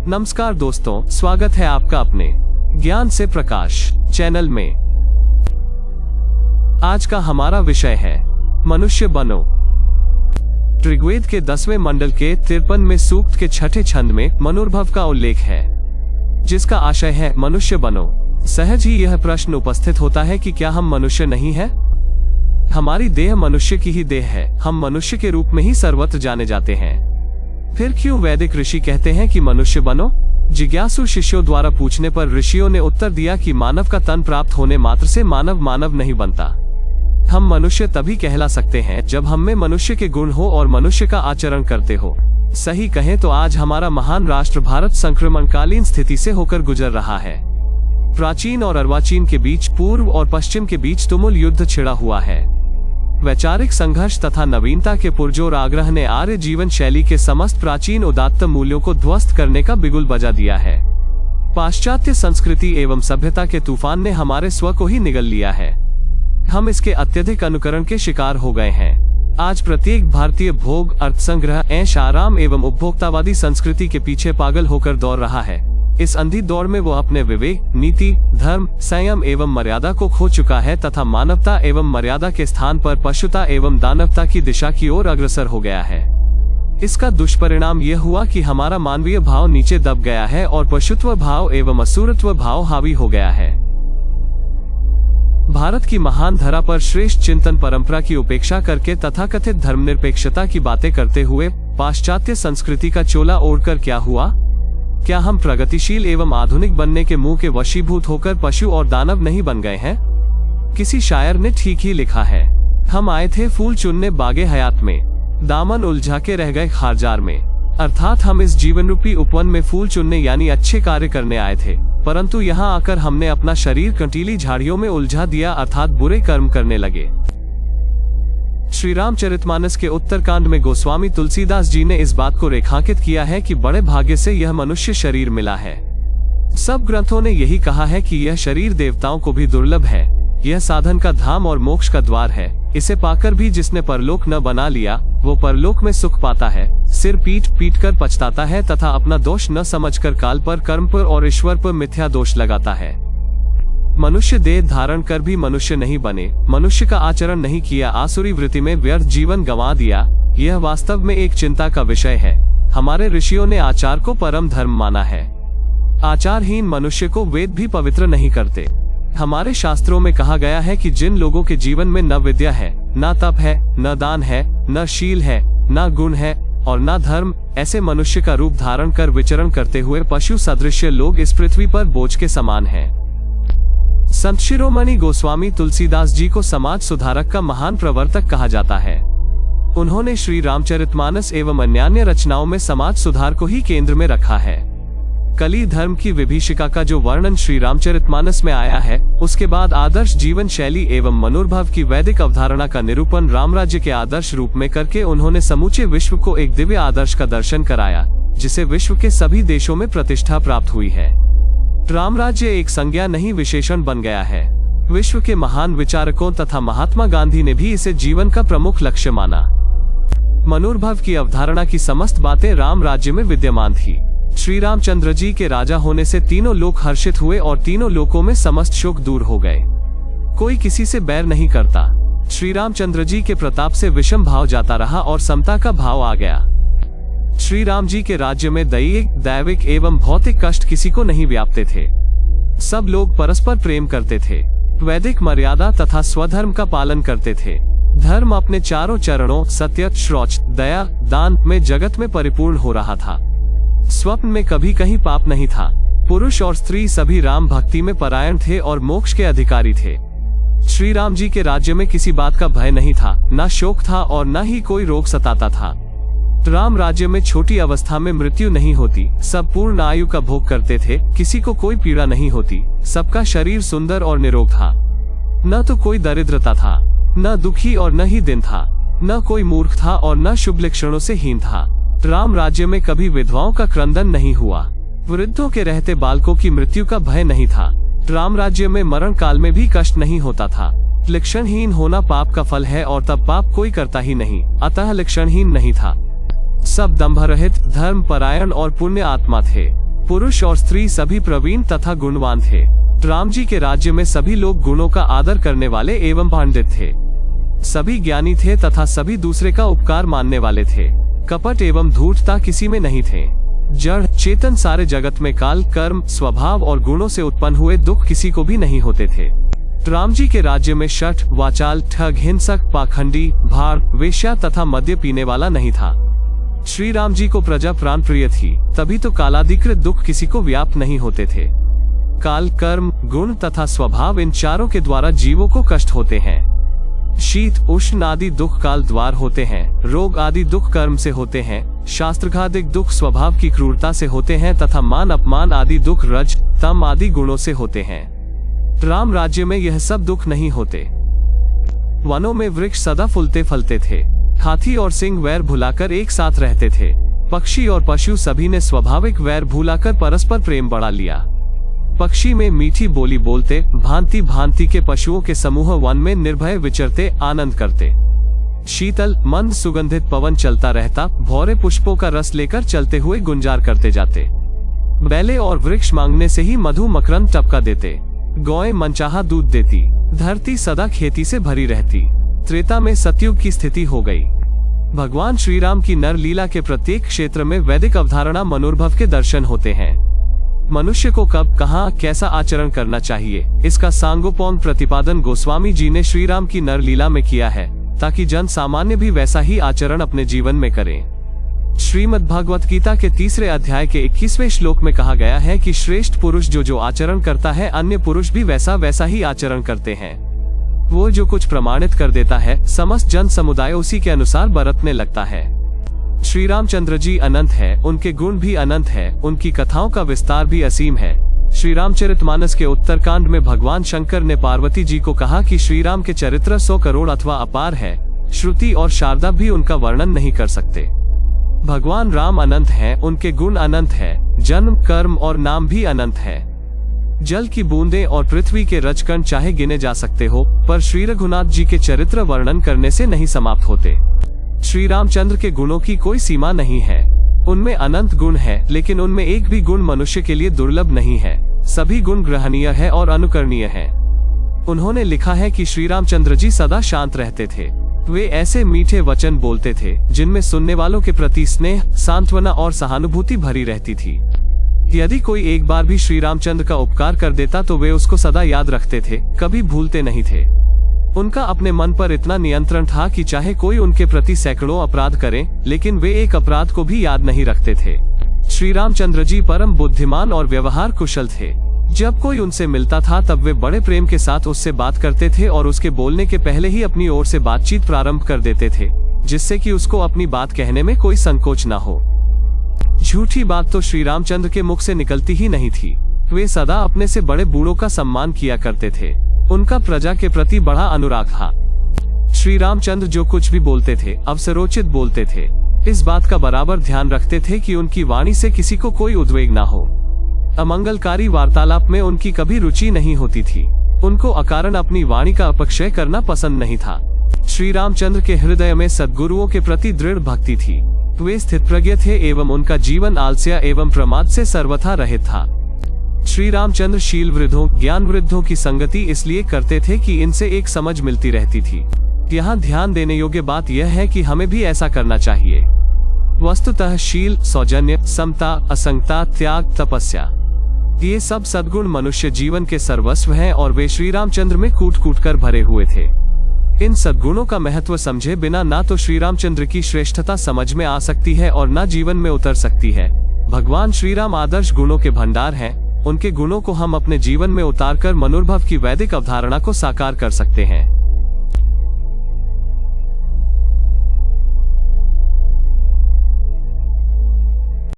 नमस्कार दोस्तों, स्वागत है आपका अपने ज्ञान से प्रकाश चैनल में। आज का हमारा विषय है मनुष्य बनो। ऋग्वेद के 10वें मंडल के 53वें सूक्त के 6ठे छंद में मनुर्भव का उल्लेख है, जिसका आशय है मनुष्य बनो। सहज ही यह प्रश्न उपस्थित होता है कि क्या हम मनुष्य नहीं हैं? हमारी देह मनुष्य की ही देह है, हम मनुष्य के रूप में ही सर्वत्र जाने जाते हैं। फिर क्यों वैदिक ऋषि कहते हैं कि मनुष्य बनो? जिज्ञासु शिष्यों द्वारा पूछने पर ऋषियों ने उत्तर दिया कि मानव का तन प्राप्त होने मात्र से मानव मानव नहीं बनता। हम मनुष्य तभी कहला सकते हैं जब हम में मनुष्य के गुण हो और मनुष्य का आचरण करते हो। सही कहें तो आज हमारा महान राष्ट्र भारत संक्रमणकालीन स्थिति से होकर गुजर रहा है। प्राचीन और अर्वाचीन के बीच, पूर्व और पश्चिम के बीच तुमुल युद्ध छिड़ा हुआ है। वैचारिक संघर्ष तथा नवीनता के पुरजोर आग्रह ने आर्य जीवन शैली के समस्त प्राचीन उदात्त मूल्यों को ध्वस्त करने का बिगुल बजा दिया है। पाश्चात्य संस्कृति एवं सभ्यता के तूफान ने हमारे स्व को ही निगल लिया है। हम इसके अत्यधिक अनुकरण के शिकार हो गए हैं। आज प्रत्येक भारतीय भोग, अर्थ संग्रह, ऐश आराम एवं उपभोक्तावादी संस्कृति के पीछे पागल होकर दौड़ रहा है। इस अंधी दौड़ में वो अपने विवेक, नीति, धर्म, संयम एवं मर्यादा को खो चुका है तथा मानवता एवं मर्यादा के स्थान पर पशुता एवं दानवता की दिशा की ओर अग्रसर हो गया है। इसका दुष्परिणाम यह हुआ कि हमारा मानवीय भाव नीचे दब गया है और पशुत्व भाव एवं असुरत्व भाव हावी हो गया है। भारत की महान धरा पर श्रेष्ठ चिंतन परंपरा की उपेक्षा करके तथाकथित धर्मनिरपेक्षता की बातें करते हुए पाश्चात्य संस्कृति का चोला ओढ़कर क्या हुआ? क्या हम प्रगतिशील एवं आधुनिक बनने के मुंह के वशीभूत होकर पशु और दानव नहीं बन गए हैं? किसी शायर ने ठीक ही लिखा है, हम आए थे फूल चुनने बागे हयात में, दामन उलझा के रह गए खारजार में। अर्थात हम इस जीवन रूपी उपवन में फूल चुनने यानी अच्छे कार्य करने आए थे, परंतु यहाँ आकर हमने अपना शरीर कंटीली झाड़ियों में उलझा दिया, अर्थात बुरे कर्म करने लगे। श्री रामचरितमानस के उत्तरकांड में गोस्वामी तुलसीदास जी ने इस बात को रेखांकित किया है कि बड़े भाग्य से यह मनुष्य शरीर मिला है। सब ग्रंथों ने यही कहा है कि यह शरीर देवताओं को भी दुर्लभ है, यह साधन का धाम और मोक्ष का द्वार है। इसे पाकर भी जिसने परलोक न बना लिया, वो परलोक में सुख पाता है, सिर पीट पीट कर पछताता है तथा अपना दोष न समझकर काल पर, कर्म पर और ईश्वर पर मिथ्या दोष लगाता है। मनुष्य देह धारण कर भी मनुष्य नहीं बने, मनुष्य का आचरण नहीं किया, आसुरी वृत्ति में व्यर्थ जीवन गंवा दिया, यह वास्तव में एक चिंता का विषय है। हमारे ऋषियों ने आचार को परम धर्म माना है। आचारहीन मनुष्य को वेद भी पवित्र नहीं करते। हमारे शास्त्रों में कहा गया है कि जिन लोगों के जीवन में न विद्या है, न तप है, न दान है, न शील है, न गुण है और न धर्म, ऐसे मनुष्य का रूप धारण कर विचरण करते हुए पशु सदृश लोग इस पृथ्वी पर बोझ के समान हैं। संत शिरोमणि गोस्वामी तुलसीदास जी को समाज सुधारक का महान प्रवर्तक कहा जाता है। उन्होंने श्री रामचरितमानस एवं अन्य रचनाओं में समाज सुधार को ही केंद्र में रखा है। कली धर्म की विभीषिका का जो वर्णन श्री रामचरितमानस में आया है, उसके बाद आदर्श जीवन शैली एवं मनुर्भव की वैदिक अवधारणा का निरूपण रामराज्य के आदर्श रूप में करके उन्होंने समूचे विश्व को एक दिव्य आदर्श का दर्शन कराया, जिसे विश्व के सभी देशों में प्रतिष्ठा प्राप्त हुई है। रामराज्य एक संज्ञा नहीं, विशेषण बन गया है। विश्व के महान विचारकों तथा महात्मा गांधी ने भी इसे जीवन का प्रमुख लक्ष्य माना। मनुर्भव की अवधारणा की समस्त बातें राम राज्य में विद्यमान थी। श्री रामचंद्र जी के राजा होने से तीनों लोक हर्षित हुए और तीनों लोकों में समस्त शोक दूर हो गए। कोई किसी से बैर नहीं करता। श्री रामचंद्र जी के प्रताप से विषम भाव जाता रहा और समता का भाव आ गया। श्री राम जी के राज्य में दैहिक, दैविक एवं भौतिक कष्ट किसी को नहीं व्यापते थे। सब लोग परस्पर प्रेम करते थे, वैदिक मर्यादा तथा स्वधर्म का पालन करते थे। धर्म अपने चारों चरणों सत्य, शौच, दया, दान में जगत में परिपूर्ण हो रहा था। स्वप्न में कभी कहीं पाप नहीं था। पुरुष और स्त्री सभी राम भक्ति में परायण थे और मोक्ष के अधिकारी थे। श्री राम जी के राज्य में किसी बात का भय नहीं था, न शोक था और न ही कोई रोग सताता था। राम राज्य में छोटी अवस्था में मृत्यु नहीं होती, सब पूर्ण आयु का भोग करते थे, किसी को कोई पीड़ा नहीं होती, सबका शरीर सुंदर और निरोग था। न तो कोई दरिद्रता था, न दुखी और न ही दिन था, न कोई मूर्ख था और न शुभ लक्षणों से हीन था। राम राज्य में कभी विधवाओं का क्रंदन नहीं हुआ, वृद्धों के रहते बालकों की मृत्यु का भय नहीं था। राम राज्य में मरण काल में भी कष्ट नहीं होता था। लक्षणहीन होना पाप का फल है और तब पाप कोई करता ही नहीं, अतः लक्षणहीन नहीं था। सब दंभरहित, धर्म परायण और पुण्य आत्मा थे। पुरुष और स्त्री सभी प्रवीण तथा गुणवान थे। राम जी के राज्य में सभी लोग गुणों का आदर करने वाले एवं पंडित थे। सभी ज्ञानी थे तथा सभी दूसरे का उपकार मानने वाले थे। कपट एवं धूर्तता किसी में नहीं थे। जड़ चेतन सारे जगत में काल, कर्म, स्वभाव और गुणों से उत्पन्न हुए दुख किसी को भी नहीं होते थे। राम जी के राज्य में शठ, वाचाल, ठग, हिंसक, पाखंडी, भाड़, वेश्या तथा मद्य पीने वाला नहीं था। श्री राम जी को प्रजा प्राण प्रिय थी, तभी तो कालाधिकृत दुख किसी को व्याप्त नहीं होते थे। काल, कर्म, गुण तथा स्वभाव इन चारों के द्वारा जीवों को कष्ट होते हैं। शीत, उष्ण आदि दुख काल द्वार होते हैं। रोग आदि दुख कर्म से होते हैं। शास्त्रघातिक दुख स्वभाव की क्रूरता से होते हैं तथा मान अपमान आदि दुख रज, तम आदि गुणों से होते हैं। राम राज्य में यह सब दुख नहीं होते। वनों में वृक्ष सदा फूलते फलते थे। हाथी और सिंह वैर भुलाकर एक साथ रहते थे। पक्षी और पशु सभी ने स्वाभाविक वैर भुलाकर परस्पर प्रेम बढ़ा लिया। पक्षी में मीठी बोली बोलते, भांति भांति के पशुओं के समूह वन में निर्भय विचरते, आनंद करते। शीतल मंद सुगंधित पवन चलता रहता, भौरे पुष्पों का रस लेकर चलते हुए गुंजार करते जाते। बैले और वृक्ष मांगने से ही मधु मकरंद टपका देते। गौएं मनचाहा दूध देती। धरती सदा खेती से भरी रहती। त्रेता में सतयुग की स्थिति हो गई। भगवान श्री राम की नर लीला के प्रत्येक क्षेत्र में वैदिक अवधारणा मनोनुभव के दर्शन होते हैं। मनुष्य को कब, कहाँ, कैसा आचरण करना चाहिए, इसका सांगोपांग प्रतिपादन गोस्वामी जी ने श्री राम की नर लीला में किया है, ताकि जन सामान्य भी वैसा ही आचरण अपने जीवन में करें। श्रीमद् भगवत गीता के 3 अध्याय के 21वें श्लोक में कहा गया है कि श्रेष्ठ पुरुष जो आचरण करता है, अन्य पुरुष भी वैसा ही आचरण करते हैं। वो जो कुछ प्रमाणित कर देता है, समस्त जन समुदाय उसी के अनुसार बरतने लगता है। श्री रामचंद्र जी अनंत है, उनके गुण भी अनंत है, उनकी कथाओं का विस्तार भी असीम है। श्री रामचरितमानस के उत्तरकांड में भगवान शंकर ने पार्वती जी को कहा कि श्री राम के चरित्र 100 करोड़ अथवा अपार है। श्रुति और शारदा भी उनका वर्णन नहीं कर सकते। भगवान राम अनंत हैं, उनके गुण अनंत है, जन्म, कर्म और नाम भी अनंत है। जल की बूंदें और पृथ्वी के रजकण चाहे गिने जा सकते हो, पर श्री रघुनाथ जी के चरित्र वर्णन करने से नहीं समाप्त होते। श्री रामचंद्र के गुणों की कोई सीमा नहीं है। उनमें अनंत गुण है, लेकिन उनमें एक भी गुण मनुष्य के लिए दुर्लभ नहीं है। सभी गुण ग्रहणीय है और अनुकरणीय है। उन्होंने लिखा है कि श्री रामचंद्र जी सदा शांत रहते थे। वे ऐसे मीठे वचन बोलते थे जिनमें सुनने वालों के प्रति स्नेह, सांत्वना और सहानुभूति भरी रहती थी। यदि कोई एक बार भी श्री रामचंद्र का उपकार कर देता तो वे उसको सदा याद रखते थे, कभी भूलते नहीं थे। उनका अपने मन पर इतना नियंत्रण था कि चाहे कोई उनके प्रति सैकड़ों अपराध करे, लेकिन वे एक अपराध को भी याद नहीं रखते थे। श्री रामचंद्र जी परम बुद्धिमान और व्यवहार कुशल थे। जब कोई उनसे मिलता था तब वे बड़े प्रेम के साथ उससे बात करते थे और उसके बोलने के पहले ही अपनी ओर से बातचीत प्रारंभ कर देते थे, जिससे कि उसको अपनी बात कहने में कोई संकोच न हो। झूठी बात तो श्री रामचंद्र के मुख से निकलती ही नहीं थी। वे सदा अपने से बड़े बूढ़ों का सम्मान किया करते थे। उनका प्रजा के प्रति बड़ा अनुराग था। श्री रामचंद्र जो कुछ भी बोलते थे, अवसरोचित बोलते थे। इस बात का बराबर ध्यान रखते थे कि उनकी वाणी से किसी को कोई उद्वेग न हो। अमंगलकारी वार्तालाप में उनकी कभी रुचि नहीं होती थी। उनको अकारण अपनी वाणी का अपक्षय करना पसंद नहीं था। श्री रामचंद्र के हृदय में सद्गुरुओं के प्रति दृढ़ भक्ति थी। वे स्थितप्रज्ञ थे एवं उनका जीवन आलस्य एवं प्रमाद से सर्वथा रहित था। श्री रामचंद्र शील वृद्धों, ज्ञान वृद्धों की संगति इसलिए करते थे कि इनसे एक समझ मिलती रहती थी। यहाँ ध्यान देने योग्य बात यह है कि हमें भी ऐसा करना चाहिए। वस्तुतः शील, सौजन्य, समता, असंगता, त्याग, तपस्या, ये सब सद्गुण मनुष्य जीवन के सर्वस्व हैं और वे श्री रामचंद्र में कूट कूट कर भरे हुए थे। इन सद्गुणों का महत्व समझे बिना ना तो श्री रामचंद्र की श्रेष्ठता समझ में आ सकती है और ना जीवन में उतर सकती है। भगवान श्री राम आदर्श गुणों के भंडार हैं। उनके गुणों को हम अपने जीवन में उतारकर मनोनुभव की वैदिक अवधारणा को साकार कर सकते हैं।